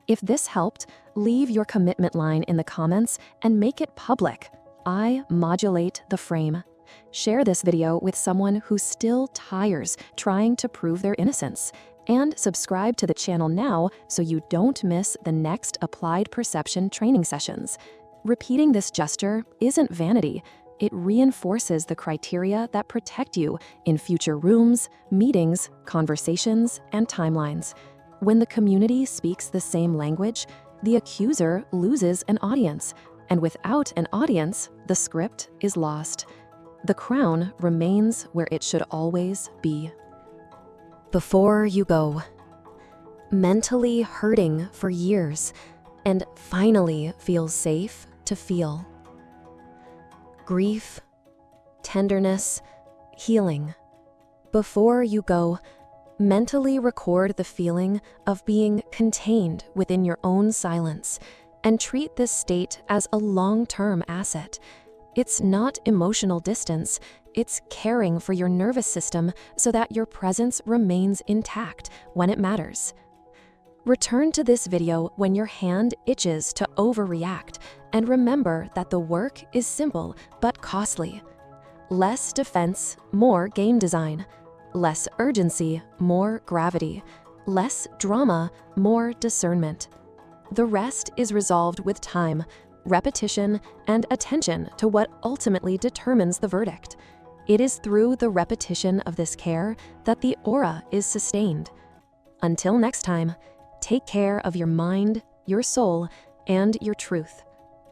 If this helped, leave your commitment line in the comments and make it public. I modulate the frame. Share this video with someone who still tires trying to prove their innocence. And subscribe to the channel now so you don't miss the next applied perception training sessions. Repeating this gesture isn't vanity. It reinforces the criteria that protect you in future rooms, meetings, conversations, and timelines. When the community speaks the same language, the accuser loses an audience, and without an audience, the script is lost. The crown remains where it should always be. Before you go, mentally hurting for years and finally feel safe to feel. Grief, tenderness, healing. Before you go, mentally record the feeling of being contained within your own silence and treat this state as a long-term asset. It's not emotional distance, it's caring for your nervous system so that your presence remains intact when it matters. Return to this video when your hand itches to overreact, and remember that the work is simple but costly. Less defense, more game design. Less urgency, more gravity. Less drama, more discernment. The rest is resolved with time, repetition, and attention to what ultimately determines the verdict. It is through the repetition of this care that the aura is sustained. Until next time, take care of your mind, your soul, and your truth.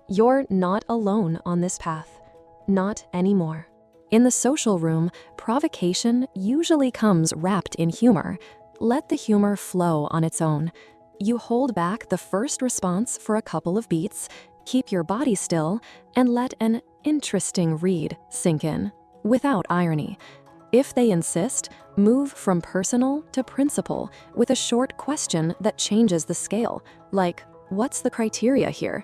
You're not alone on this path. Not anymore. In the social room, provocation usually comes wrapped in humor. Let the humor flow on its own. You hold back the first response for a couple of beats, keep your body still, and let an interesting read sink in, without irony. If they insist, move from personal to principle with a short question that changes the scale, like, what's the criteria here?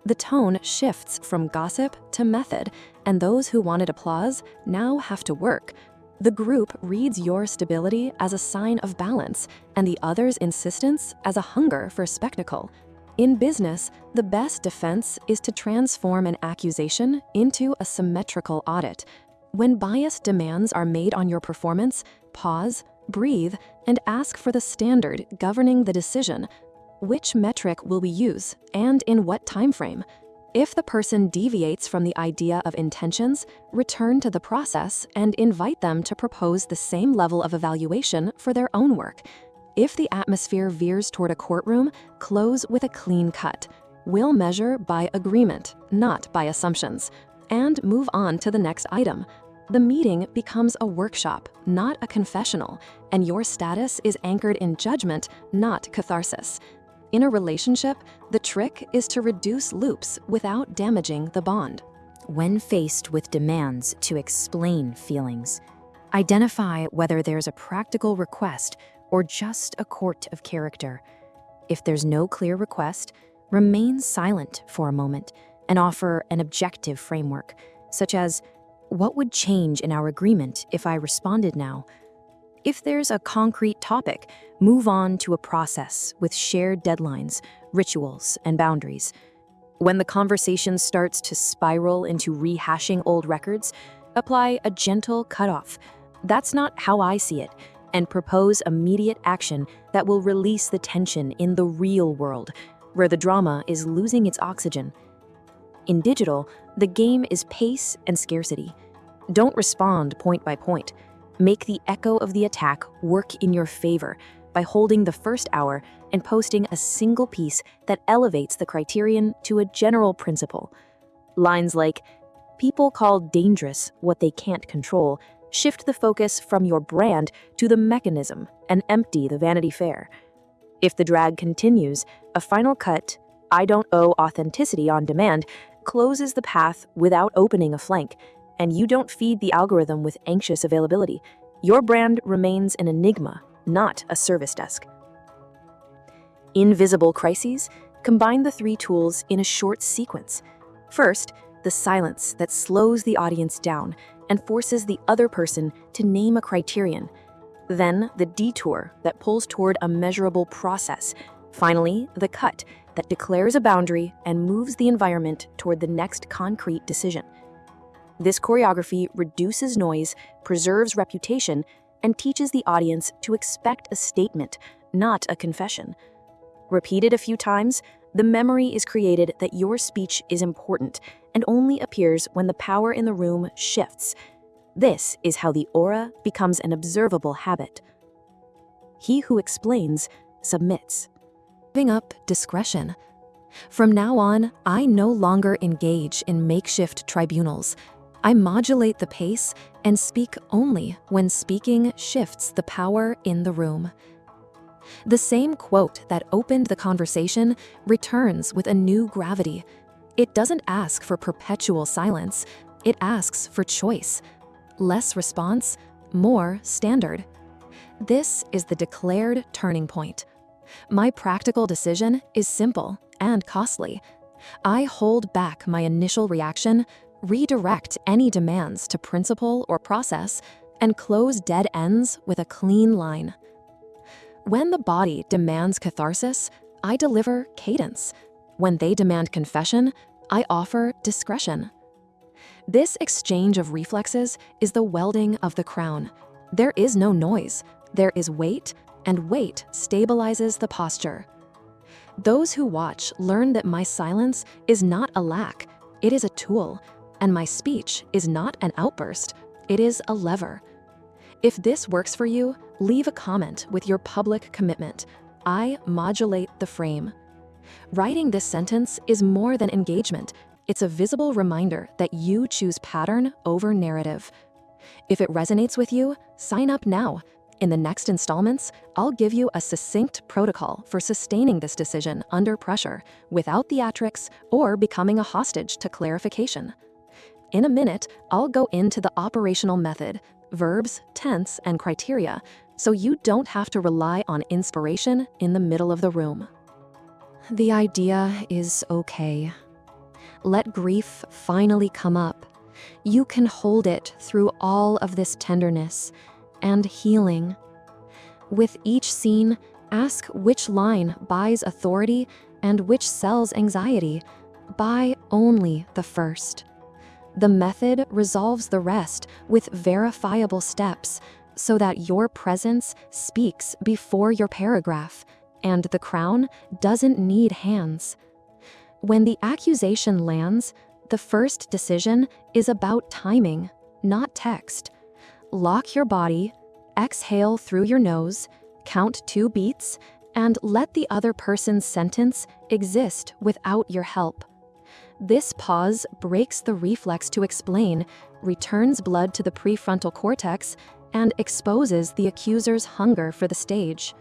The tone shifts from gossip to method, and those who wanted applause now have to work. The group reads your stability as a sign of balance, and the others' insistence as a hunger for spectacle. In business, the best defense is to transform an accusation into a symmetrical audit. When biased demands are made on your performance, pause, breathe, and ask for the standard governing the decision. Which metric will we use, and in what time frame? If the person deviates from the idea of intentions, return to the process and invite them to propose the same level of evaluation for their own work. If the atmosphere veers toward a courtroom, close with a clean cut. We'll measure by agreement, not by assumptions, and move on to the next item. The meeting becomes a workshop, not a confessional, and your status is anchored in judgment, not catharsis. In a relationship, the trick is to reduce loops without damaging the bond. When faced with demands to explain feelings, identify whether there's a practical request or just a court of character. If there's no clear request, remain silent for a moment and offer an objective framework, such as, what would change in our agreement if I responded now? If there's a concrete topic, move on to a process with shared deadlines, rituals, and boundaries. When the conversation starts to spiral into rehashing old records, apply a gentle cutoff. That's not how I see it, and propose immediate action that will release the tension in the real world, where the drama is losing its oxygen. In digital, the game is pace and scarcity. Don't respond point by point. Make the echo of the attack work in your favor by holding the first hour and posting a single piece that elevates the criterion to a general principle. Lines like, people call dangerous what they can't control, shift the focus from your brand to the mechanism and empty the Vanity Fair. If the drag continues, a final cut, I don't owe authenticity on demand, closes the path without opening a flank, and you don't feed the algorithm with anxious availability. Your brand remains an enigma, not a service desk. Invisible crises, combine the three tools in a short sequence. First, the silence that slows the audience down and forces the other person to name a criterion. Then, the detour that pulls toward a measurable process, Finally, the cut that declares a boundary and moves the environment toward the next concrete decision. This choreography reduces noise, preserves reputation, and teaches the audience to expect a statement, not a confession. Repeated a few times, the memory is created that your speech is important and only appears when the power in the room shifts. This is how the aura becomes an observable habit. He who explains submits. Giving up discretion. From now on, I no longer engage in makeshift tribunals. I modulate the pace and speak only when speaking shifts the power in the room. The same quote that opened the conversation returns with a new gravity. It doesn't ask for perpetual silence, it asks for choice. Less response, more standard. This is the declared turning point. My practical decision is simple and costly. I hold back my initial reaction, redirect any demands to principle or process, and close dead ends with a clean line. When the body demands catharsis, I deliver cadence. When they demand confession, I offer discretion. This exchange of reflexes is the welding of the crown. There is no noise, there is weight, and weight stabilizes the posture. Those who watch learn that my silence is not a lack, it is a tool, and my speech is not an outburst, it is a lever. If this works for you, leave a comment with your public commitment. I modulate the frame. Writing this sentence is more than engagement. It's a visible reminder that you choose pattern over narrative. If it resonates with you, sign up now. In the next installments, I'll give you a succinct protocol for sustaining this decision under pressure, without theatrics or becoming a hostage to clarification. In a minute, I'll go into the operational method, verbs, tense, and criteria, so you don't have to rely on inspiration in the middle of the room. The idea is okay. Let grief finally come up. You can hold it through all of this tenderness and healing. With each scene, ask which line buys authority and which sells anxiety. Buy only the first. The method resolves the rest with verifiable steps so that your presence speaks before your paragraph, and the crown doesn't need hands. When the accusation lands, the first decision is about timing, not text. Lock your body, exhale through your nose, count 2 beats, and let the other person's sentence exist without your help. This pause breaks the reflex to explain, returns blood to the prefrontal cortex, and exposes the accuser's hunger for the stage.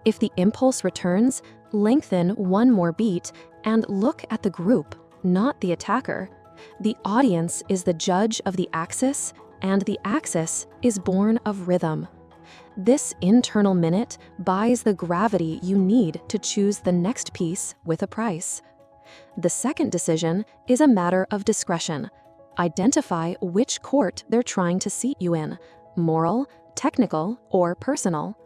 If the impulse returns, lengthen 1 more beat and look at the group, not the attacker. The audience is the judge of the axis, and the axis is born of rhythm. This internal minute buys the gravity you need to choose the next piece with a price. The second decision is a matter of discretion. Identify which court they're trying to seat you in, moral, technical, or personal.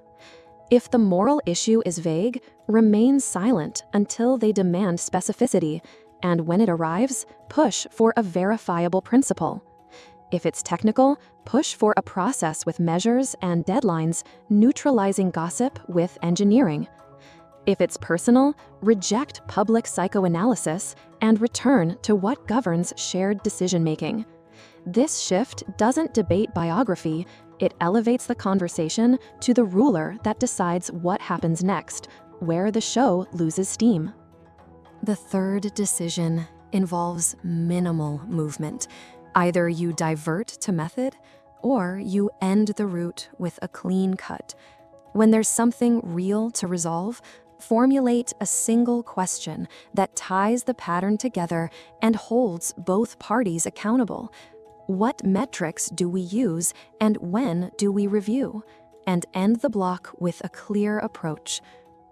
If the moral issue is vague, remain silent until they demand specificity, and when it arrives, push for a verifiable principle. If it's technical, push for a process with measures and deadlines, neutralizing gossip with engineering. If it's personal, reject public psychoanalysis and return to what governs shared decision-making. This shift doesn't debate biography, it elevates the conversation to the ruler that decides what happens next, where the show loses steam. The third decision involves minimal movement. Either you divert to method, or you end the route with a clean cut. When there's something real to resolve, formulate a single question that ties the pattern together and holds both parties accountable. What metrics do we use, and when do we review? And end the block with a clear approach.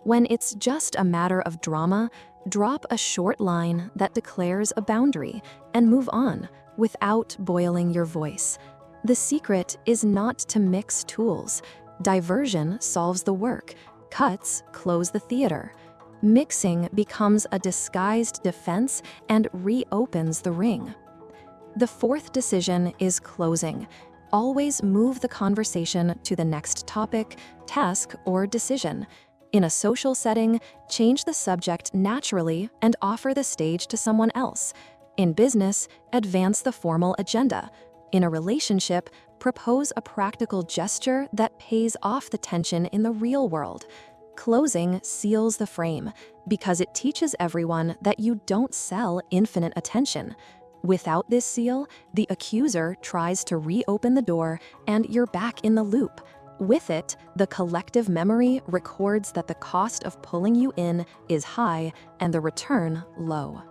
When it's just a matter of drama, drop a short line that declares a boundary and move on without boiling your voice. The secret is not to mix tools. Diversion solves the work. Cuts close the theater. Mixing becomes a disguised defense and reopens the ring. The fourth decision is closing. Always move the conversation to the next topic, task, or decision. In a social setting, change the subject naturally and offer the stage to someone else. In business, advance the formal agenda. In a relationship, propose a practical gesture that pays off the tension in the real world. Closing seals the frame because it teaches everyone that you don't sell infinite attention. Without this seal, the accuser tries to reopen the door and you're back in the loop. With it, the collective memory records that the cost of pulling you in is high and the return low.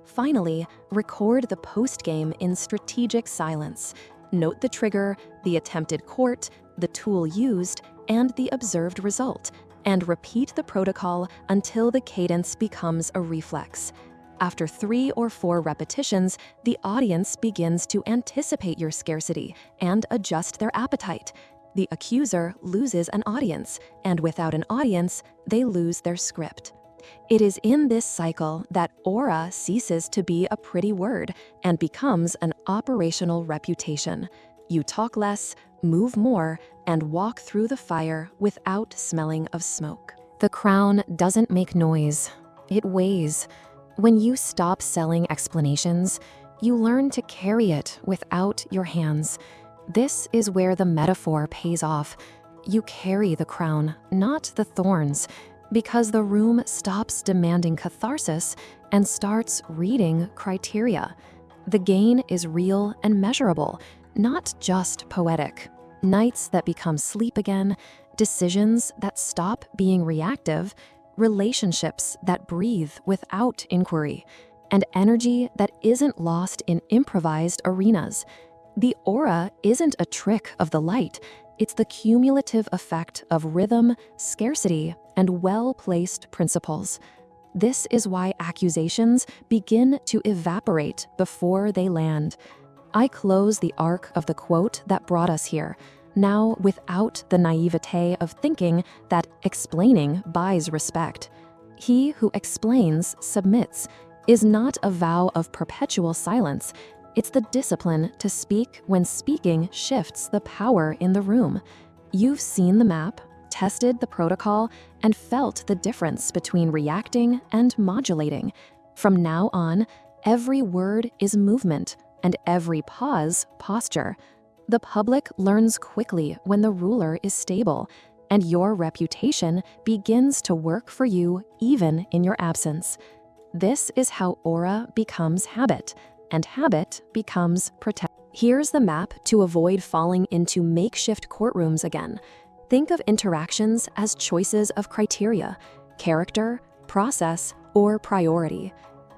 Finally, record the postgame in strategic silence. Note the trigger, the attempted court, the tool used, and the observed result, and repeat the protocol until the cadence becomes a reflex. After 3 or 4 repetitions, the audience begins to anticipate your scarcity and adjust their appetite. The accuser loses an audience, and without an audience, they lose their script. It is in this cycle that aura ceases to be a pretty word and becomes an operational reputation. You talk less, move more, and walk through the fire without smelling of smoke. The crown doesn't make noise, it weighs. When you stop selling explanations, you learn to carry it without your hands. This is where the metaphor pays off. You carry the crown, not the thorns, because the room stops demanding catharsis and starts reading criteria. The gain is real and measurable, not just poetic. Nights that become sleep again, decisions that stop being reactive, relationships that breathe without inquiry, and energy that isn't lost in improvised arenas. The aura isn't a trick of the light, it's the cumulative effect of rhythm, scarcity, and well-placed principles. This is why accusations begin to evaporate before they land. I close the arc of the quote that brought us here, now without the naivete of thinking that explaining buys respect. He who explains submits is not a vow of perpetual silence. It's the discipline to speak when speaking shifts the power in the room. You've seen the map, tested the protocol, and felt the difference between reacting and modulating. From now on, every word is movement, and every pause, posture. The public learns quickly when the ruler is stable, and your reputation begins to work for you even in your absence. This is how aura becomes habit, and habit becomes protect. Here's the map to avoid falling into makeshift courtrooms again. Think of interactions as choices of criteria, character, process, or priority.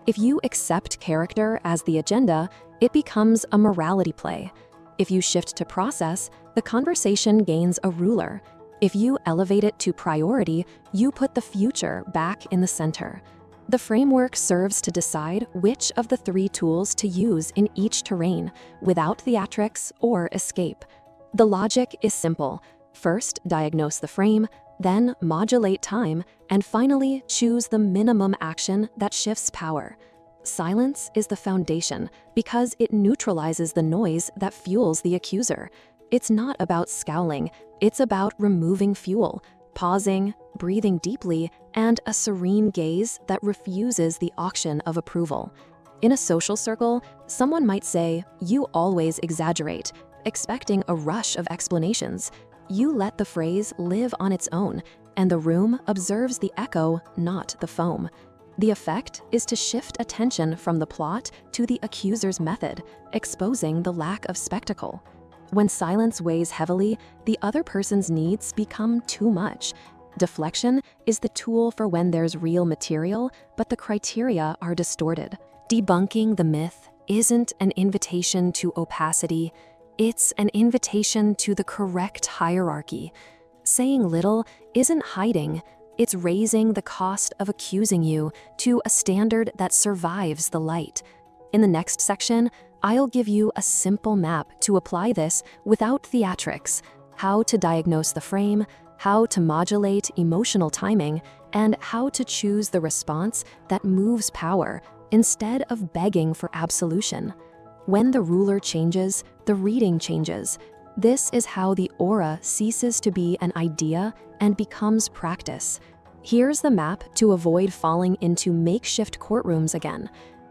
If you accept character as the agenda, it becomes a morality play. If you shift to process, the conversation gains a ruler. If you elevate it to priority, you put the future back in the center. The framework serves to decide which of the 3 tools to use in each terrain, without theatrics or escape. The logic is simple. First, diagnose the frame, then modulate time, and finally, choose the minimum action that shifts power. Silence is the foundation because it neutralizes the noise that fuels the accuser. It's not about scowling, it's about removing fuel, pausing, breathing deeply, and a serene gaze that refuses the auction of approval. In a social circle, someone might say, "You always exaggerate," expecting a rush of explanations. You let the phrase live on its own, and the room observes the echo, not the foam. The effect is to shift attention from the plot to the accuser's method, exposing the lack of spectacle. When silence weighs heavily, the other person's needs become too much. Deflection is the tool for when there's real material, but the criteria are distorted. Debunking the myth isn't an invitation to opacity, it's an invitation to the correct hierarchy. Saying little isn't hiding, it's raising the cost of accusing you to a standard that survives the light. In the next section, I'll give you a simple map to apply this without theatrics, how to diagnose the frame, how to modulate emotional timing, and how to choose the response that moves power instead of begging for absolution. When the ruler changes, the reading changes. This is how the aura ceases to be an idea and becomes practice. Here's the map to avoid falling into makeshift courtrooms again.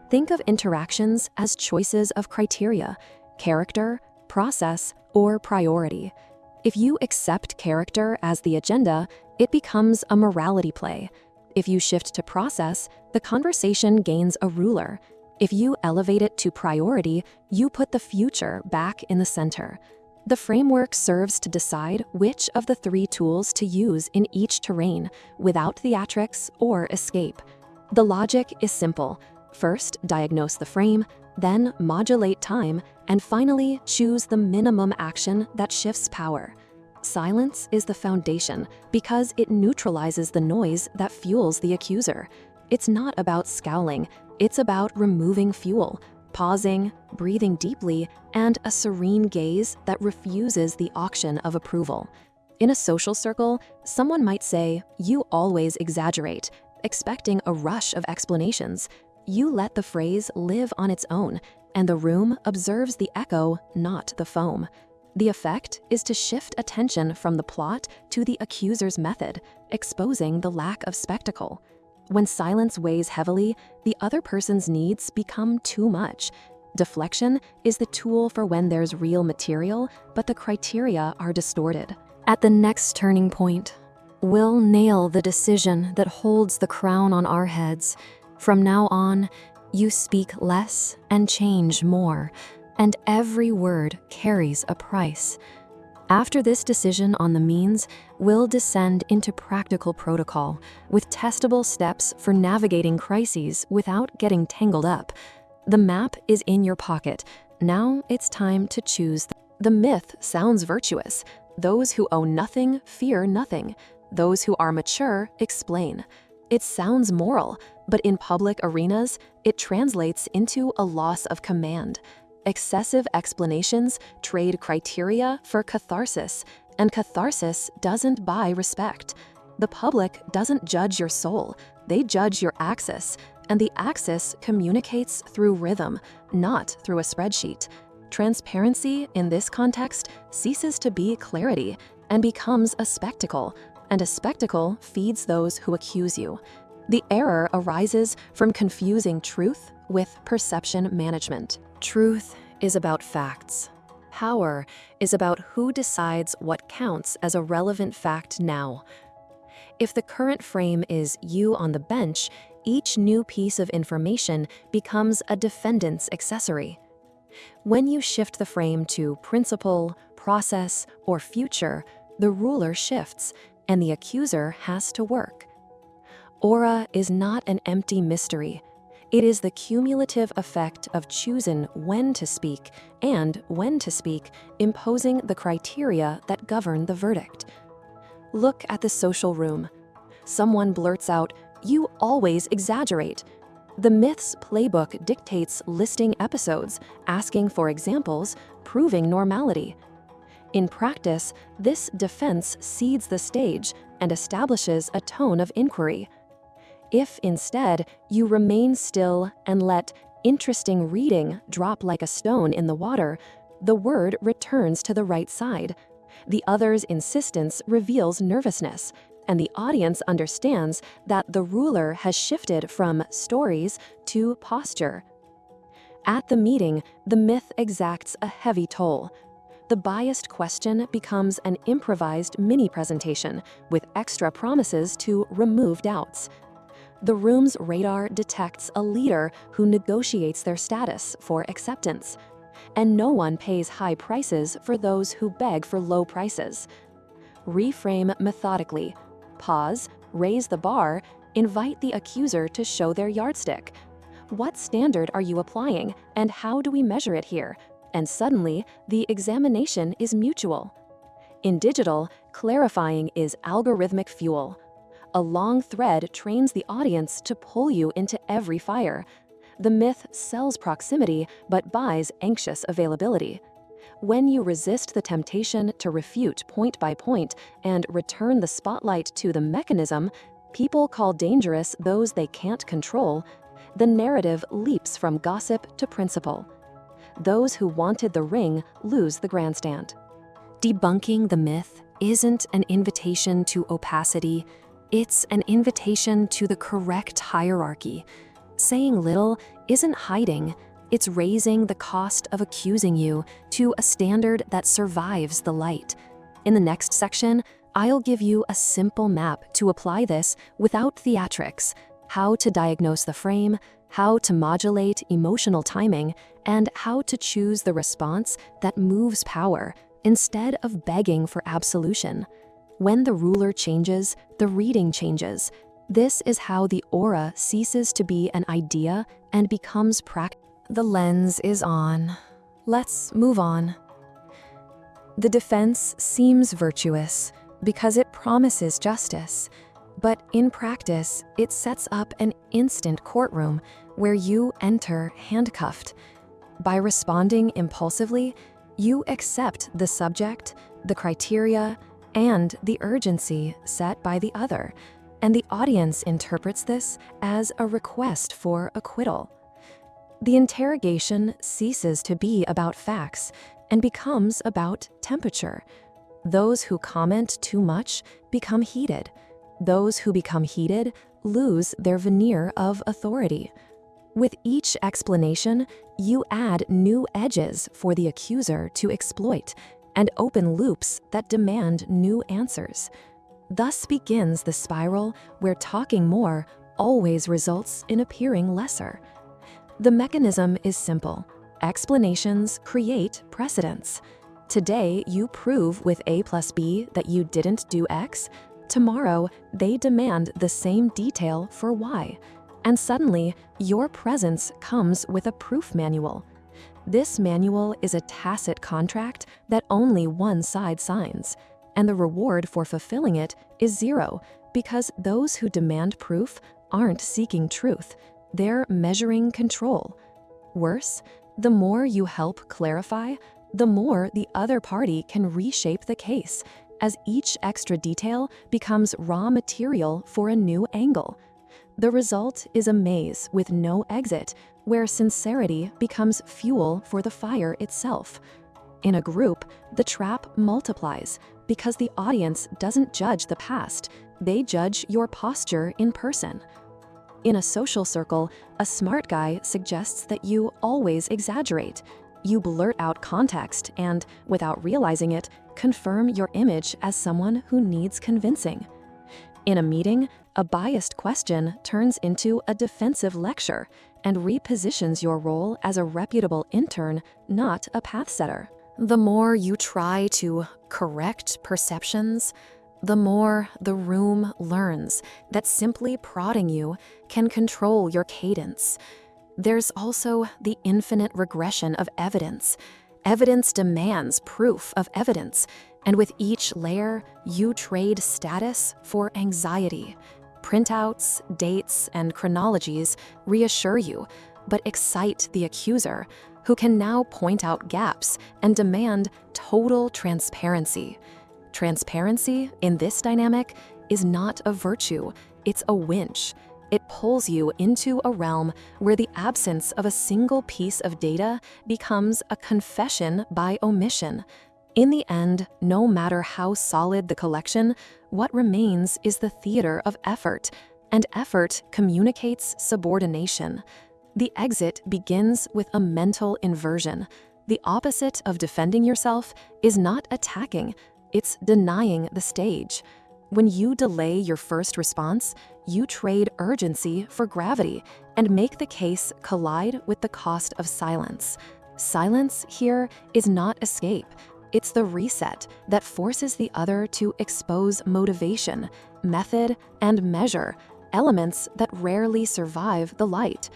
Think of interactions as choices of criteria: character, process, or priority. If you accept character as the agenda, it becomes a morality play. If you shift to process, the conversation gains a ruler. If you elevate it to priority, you put the future back in the center. The framework serves to decide which of the three tools to use in each terrain without theatrics or escape. The logic is simple. First, diagnose the frame, then modulate time, and finally, choose the minimum action that shifts power. Silence is the foundation because it neutralizes the noise that fuels the accuser. It's not about scowling, it's about removing fuel, pausing, breathing deeply, and a serene gaze that refuses the auction of approval. In a social circle, someone might say, "You always exaggerate," expecting a rush of explanations. You let the phrase live on its own, and the room observes the echo, not the foam. The effect is to shift attention from the plot to the accuser's method, exposing the lack of spectacle. When silence weighs heavily, the other person's needs become too much. Deflection is the tool for when there's real material, but the criteria are distorted. At the next turning point, we'll nail the decision that holds the crown on our heads. From now on, you speak less and change more, and every word carries a price. After this decision on the means, we'll descend into practical protocol with testable steps for navigating crises without getting tangled up. The map is in your pocket. Now it's time to choose. The myth sounds virtuous. Those who owe nothing fear nothing. Those who are mature explain. It sounds moral, but in public arenas, it translates into a loss of command. Excessive explanations trade criteria for catharsis, and catharsis doesn't buy respect. The public doesn't judge your soul, they judge your axis, and the axis communicates through rhythm, not through a spreadsheet. Transparency in this context ceases to be clarity and becomes a spectacle, and a spectacle feeds those who accuse you. The error arises from confusing truth with perception management. Truth is about facts. Power is about who decides what counts as a relevant fact now. If the current frame is you on the bench, each new piece of information becomes a defendant's accessory. When you shift the frame to principle, process, or future, the ruler shifts, and the accuser has to work. Aura is not an empty mystery. It is the cumulative effect of choosing when to speak and when to speak, imposing the criteria that govern the verdict. Look at the social room. Someone blurts out, "You always exaggerate." The myth's playbook dictates listing episodes, asking for examples, proving normality. In practice, this defense seeds the stage and establishes a tone of inquiry. If instead you remain still and let interesting reading drop like a stone in the water, the word returns to the right side. The other's insistence reveals nervousness, and the audience understands that the ruler has shifted from stories to posture. At the meeting, the myth exacts a heavy toll. The biased question becomes an improvised mini-presentation with extra promises to remove doubts. The room's radar detects a leader who negotiates their status for acceptance, and no one pays high prices for those who beg for low prices. Reframe methodically. Pause, raise the bar, invite the accuser to show their yardstick. What standard are you applying, and how do we measure it here? And suddenly, the examination is mutual. In digital, clarifying is algorithmic fuel. A long thread trains the audience to pull you into every fire. The myth sells proximity but buys anxious availability. When you resist the temptation to refute point by point and return the spotlight to the mechanism, People call dangerous those they can't control. The narrative leaps from gossip to principle. Those who wanted the ring lose the grandstand. Debunking the myth isn't an invitation to opacity, it's an invitation to the correct hierarchy. Saying little isn't hiding, it's raising the cost of accusing you to a standard that survives the light. In the next section, I'll give you a simple map to apply this without theatrics: how to diagnose the frame, how to modulate emotional timing, and how to choose the response that moves power instead of begging for absolution. When the ruler changes, the reading changes. This is how the aura ceases to be an idea and becomes practice. The lens is on. Let's move on. The defense seems virtuous because it promises justice, but in practice, it sets up an instant courtroom where you enter handcuffed. By responding impulsively, you accept the subject, the criteria, and the urgency set by the other, and the audience interprets this as a request for acquittal. The interrogation ceases to be about facts and becomes about temperature. Those who comment too much become heated. Those who become heated lose their veneer of authority. With each explanation, you add new edges for the accuser to exploit and open loops that demand new answers. Thus begins the spiral where talking more always results in appearing lesser. The mechanism is simple. Explanations create precedents. Today, you prove with A plus B that you didn't do X. Tomorrow, they demand the same detail for Y. And suddenly, your presence comes with a proof manual. This manual is a tacit contract that only one side signs, and the reward for fulfilling it is zero, because those who demand proof aren't seeking truth, they're measuring control. Worse, the more you help clarify, the more the other party can reshape the case, as each extra detail becomes raw material for a new angle. The result is a maze with no exit, where sincerity becomes fuel for the fire itself. In a group, the trap multiplies because the audience doesn't judge the past, they judge your posture in person. In a social circle, a smart guy suggests that you always exaggerate. You blurt out context and, without realizing it, confirm your image as someone who needs convincing. In a meeting, a biased question turns into a defensive lecture and repositions your role as a reputable intern, not a path setter. The more you try to correct perceptions, the more the room learns that simply prodding you can control your cadence. There's also the infinite regression of evidence. Evidence demands proof of evidence, and with each layer, you trade status for anxiety. Printouts, dates, and chronologies reassure you, but excite the accuser, who can now point out gaps and demand total transparency. Transparency in this dynamic is not a virtue, it's a winch. It pulls you into a realm where the absence of a single piece of data becomes a confession by omission. In the end, no matter how solid the collection, what remains is the theater of effort, and effort communicates subordination. The exit begins with a mental inversion. The opposite of defending yourself is not attacking, it's denying the stage. When you delay your first response, you trade urgency for gravity and make the case collide with the cost of silence. Silence here is not escape. It's the reset that forces the other to expose motivation, method, and measure, elements that rarely survive the light.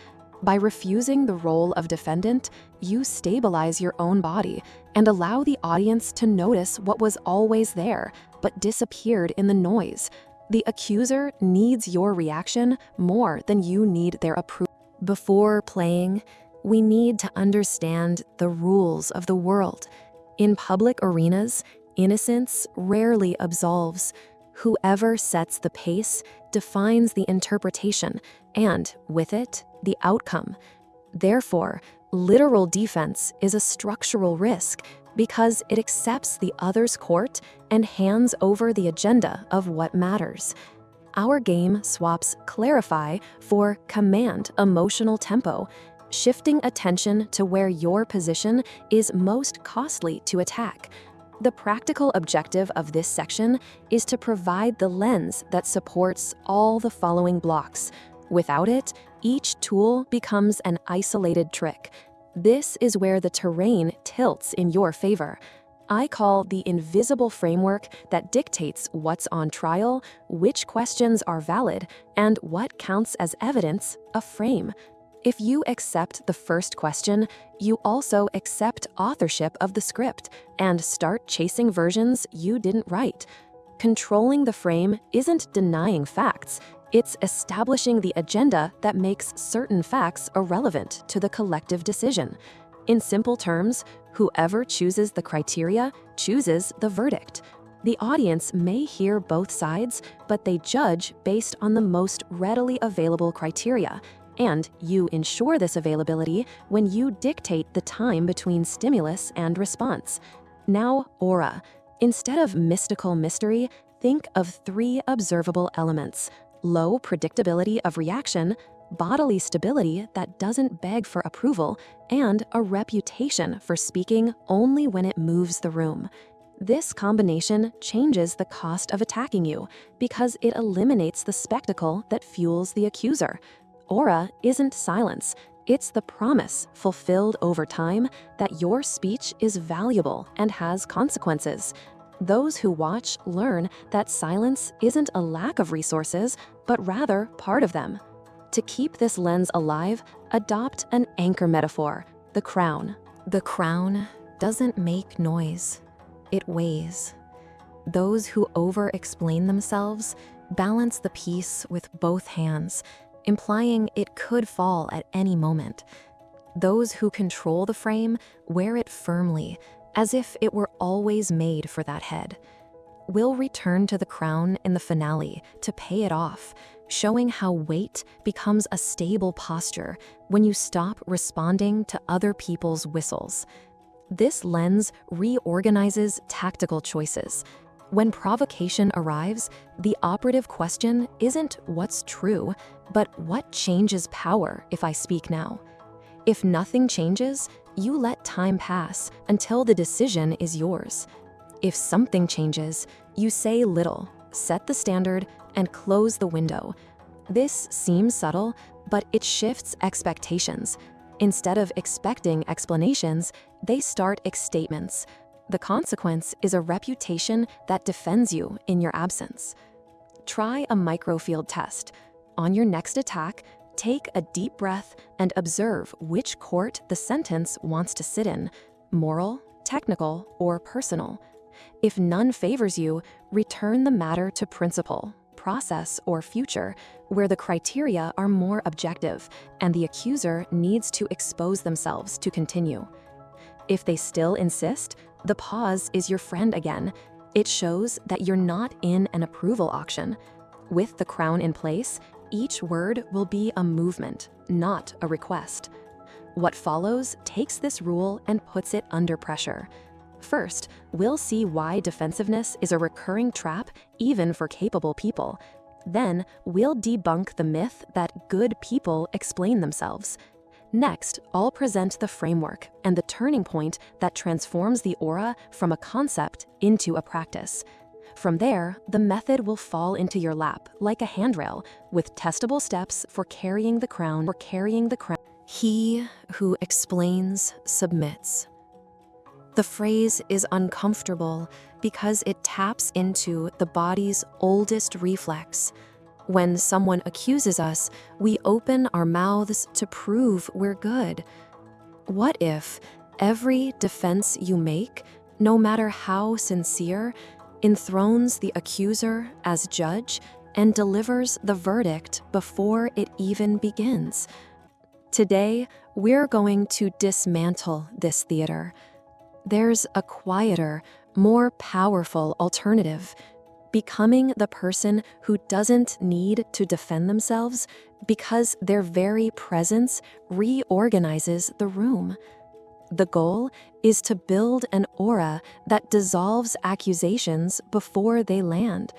By refusing the role of defendant, you stabilize your own body and allow the audience to notice what was always there, but disappeared in the noise. The accuser needs your reaction more than you need their approval. Before playing, we need to understand the rules of the world. In public arenas, innocence rarely absolves. Whoever sets the pace defines the interpretation and, with it, the outcome. Therefore, literal defense is a structural risk because it accepts the other's court and hands over the agenda of what matters. Our game swaps clarify for command emotional tempo, shifting attention to where your position is most costly to attack. The practical objective of this section is to provide the lens that supports all the following blocks. Without it, each tool becomes an isolated trick. This is where the terrain tilts in your favor. I call the invisible framework that dictates what's on trial, which questions are valid, and what counts as evidence a frame. If you accept the first question, you also accept authorship of the script and start chasing versions you didn't write. Controlling the frame isn't denying facts, it's establishing the agenda that makes certain facts irrelevant to the collective decision. In simple terms, whoever chooses the criteria chooses the verdict. The audience may hear both sides, but they judge based on the most readily available criteria, and you ensure this availability when you dictate the time between stimulus and response. Now, aura. Instead of mystical mystery, think of 3 observable elements: low predictability of reaction, bodily stability that doesn't beg for approval, and a reputation for speaking only when it moves the room. This combination changes the cost of attacking you because it eliminates the spectacle that fuels the accuser. Aura isn't silence, it's the promise, fulfilled over time, that your speech is valuable and has consequences. Those who watch learn that silence isn't a lack of resources, but rather part of them. To keep this lens alive, adopt an anchor metaphor: the crown. The crown doesn't make noise, it weighs. Those who over-explain themselves balance the piece with both hands, implying it could fall at any moment. Those who control the frame wear it firmly, as if it were always made for that head. We'll return to the crown in the finale to pay it off, showing how weight becomes a stable posture when you stop responding to other people's whistles. This lens reorganizes tactical choices. When provocation arrives, the operative question isn't what's true, but what changes power if I speak now? If nothing changes, you let time pass until the decision is yours. If something changes, you say little, set the standard, and close the window. This seems subtle, but it shifts expectations. Instead of expecting explanations, they start statements. The consequence is a reputation that defends you in your absence. Try a microfield test. On your next attack, take a deep breath and observe which court the sentence wants to sit in: moral, technical, or personal. If none favors you, return the matter to principle, process, or future, where the criteria are more objective and the accuser needs to expose themselves to continue. If they still insist, the pause is your friend again. It shows that you're not in an approval auction. With the crown in place, each word will be a movement, not a request. What follows takes this rule and puts it under pressure. First, we'll see why defensiveness is a recurring trap even for capable people. Then, we'll debunk the myth that good people explain themselves. Next, I'll present the framework and the turning point that transforms the aura from a concept into a practice. From there, the method will fall into your lap like a handrail with testable steps for carrying the crown. He who explains submits. The phrase is uncomfortable because it taps into the body's oldest reflex. When someone accuses us, we open our mouths to prove we're good. What if every defense you make, no matter how sincere, enthrones the accuser as judge and delivers the verdict before it even begins? Today, we're going to dismantle this theater. There's a quieter, more powerful alternative. becoming the person who doesn't need to defend themselves because their very presence reorganizes the room. The goal is to build an aura that dissolves accusations before they land.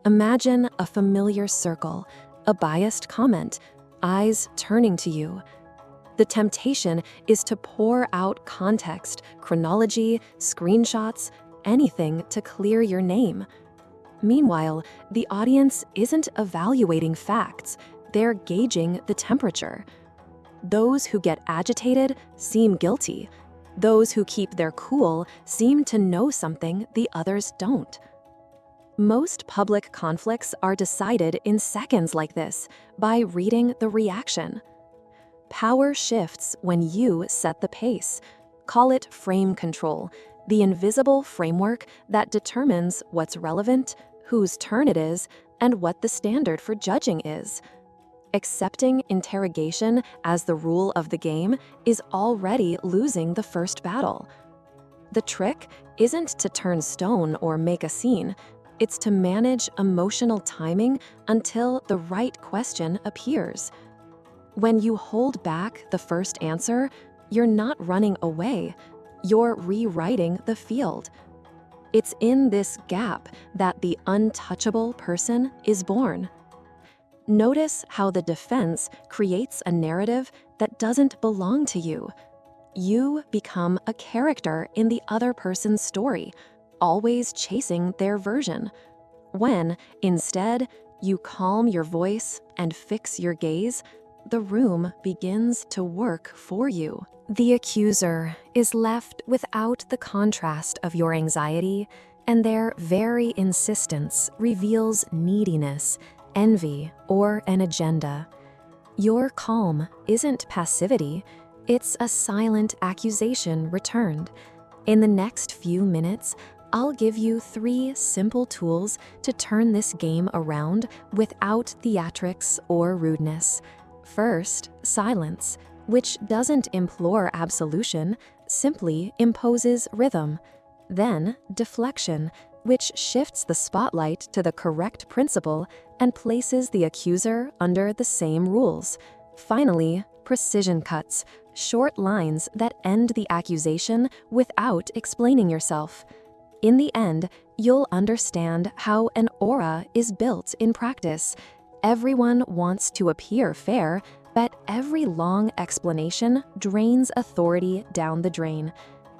Imagine a familiar circle, a biased comment, eyes turning to you. The temptation is to pour out context, chronology, screenshots, anything to clear your name. Meanwhile, the audience isn't evaluating facts, they're gauging the temperature. Those who get agitated seem guilty. Those who keep their cool seem to know something the others don't. Most public conflicts are decided in seconds like this, by reading the reaction. Power shifts when you set the pace. Call it frame control, the invisible framework that determines what's relevant, whose turn it is, and what the standard for judging is. Accepting interrogation as the rule of the game is already losing the first battle. The trick isn't to turn stone or make a scene, it's to manage emotional timing until the right question appears. When you hold back the first answer, you're not running away, you're rewriting the field. It's in this gap that the untouchable person is born. Notice how the defense creates a narrative that doesn't belong to you. You become a character in the other person's story, always chasing their version. When, instead, you calm your voice and fix your gaze, the room begins to work for you. The accuser is left without the contrast of your anxiety, and their very insistence reveals neediness, envy, or an agenda. Your calm isn't passivity, it's a silent accusation returned. In the next few minutes, I'll give you 3 simple tools to turn this game around without theatrics or rudeness. First, silence, which doesn't implore absolution, simply imposes rhythm. Then, deflection, which shifts the spotlight to the correct principle and places the accuser under the same rules. Finally, precision cuts, short lines that end the accusation without explaining yourself. In the end, you'll understand how an aura is built in practice. Everyone wants to appear fair, but every long explanation drains authority down the drain.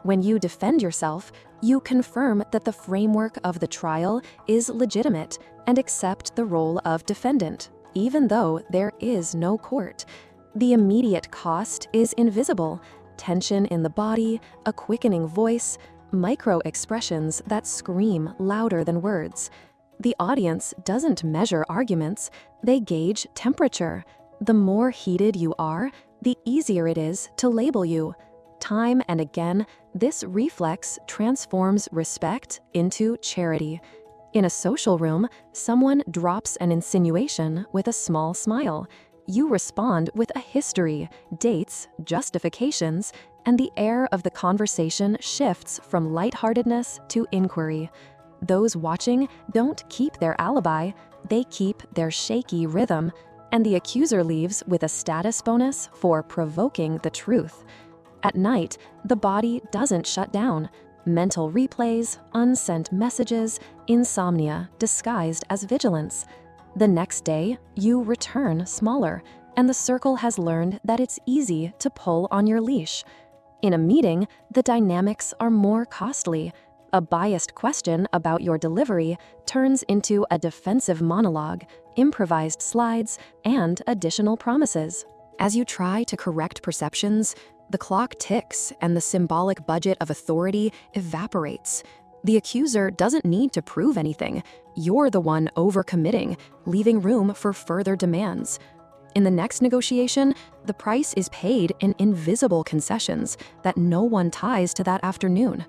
When you defend yourself, you confirm that the framework of the trial is legitimate and accept the role of defendant, even though there is no court. The immediate cost is invisible: tension in the body, a quickening voice, micro-expressions that scream louder than words. The audience doesn't measure arguments, they gauge temperature. The more heated you are, the easier it is to label you. Time and again, this reflex transforms respect into charity. In a social room, someone drops an insinuation with a small smile. You respond with a history, dates, justifications, and the air of the conversation shifts from lightheartedness to inquiry. Those watching don't keep their alibi, they keep their shaky rhythm, and the accuser leaves with a status bonus for provoking the truth. At night, the body doesn't shut down. Mental replays, unsent messages, insomnia disguised as vigilance. The next day, you return smaller, and the circle has learned that it's easy to pull on your leash. In a meeting, the dynamics are more costly. A biased question about your delivery turns into a defensive monologue, improvised slides, and additional promises. As you try to correct perceptions, the clock ticks and the symbolic budget of authority evaporates. The accuser doesn't need to prove anything. You're the one overcommitting, leaving room for further demands. In the next negotiation, the price is paid in invisible concessions that no one ties to that afternoon.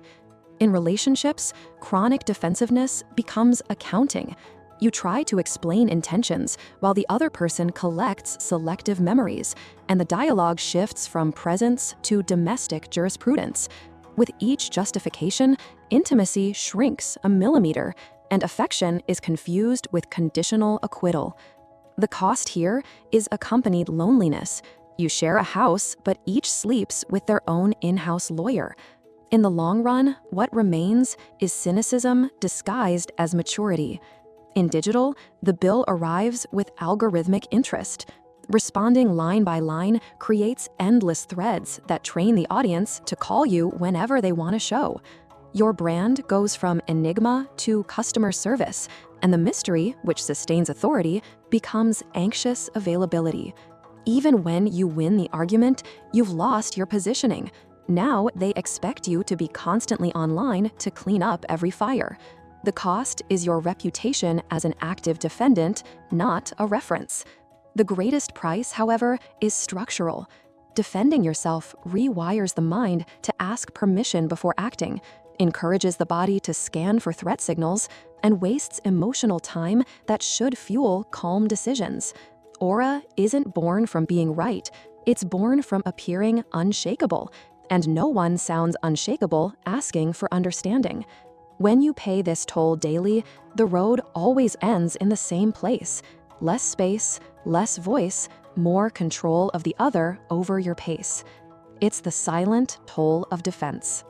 In relationships, chronic defensiveness becomes accounting. You try to explain intentions while the other person collects selective memories, and the dialogue shifts from presence to domestic jurisprudence. With each justification, intimacy shrinks a millimeter, and affection is confused with conditional acquittal. The cost here is accompanied loneliness. You share a house, but each sleeps with their own in-house lawyer. In the long run, what remains is cynicism disguised as maturity. In digital, the bill arrives with algorithmic interest. Responding line by line creates endless threads that train the audience to call you whenever they want to show. Your brand goes from enigma to customer service, and the mystery, which sustains authority, becomes anxious availability. Even when you win the argument, you've lost your positioning. Now they expect you to be constantly online to clean up every fire. The cost is your reputation as an active defendant, not a reference. The greatest price, however, is structural. Defending yourself rewires the mind to ask permission before acting, encourages the body to scan for threat signals, and wastes emotional time that should fuel calm decisions. Aura isn't born from being right, it's born from appearing unshakable, and no one sounds unshakable asking for understanding. When you pay this toll daily, the road always ends in the same place. Less space, less voice, more control of the other over your pace. It's the silent toll of defense.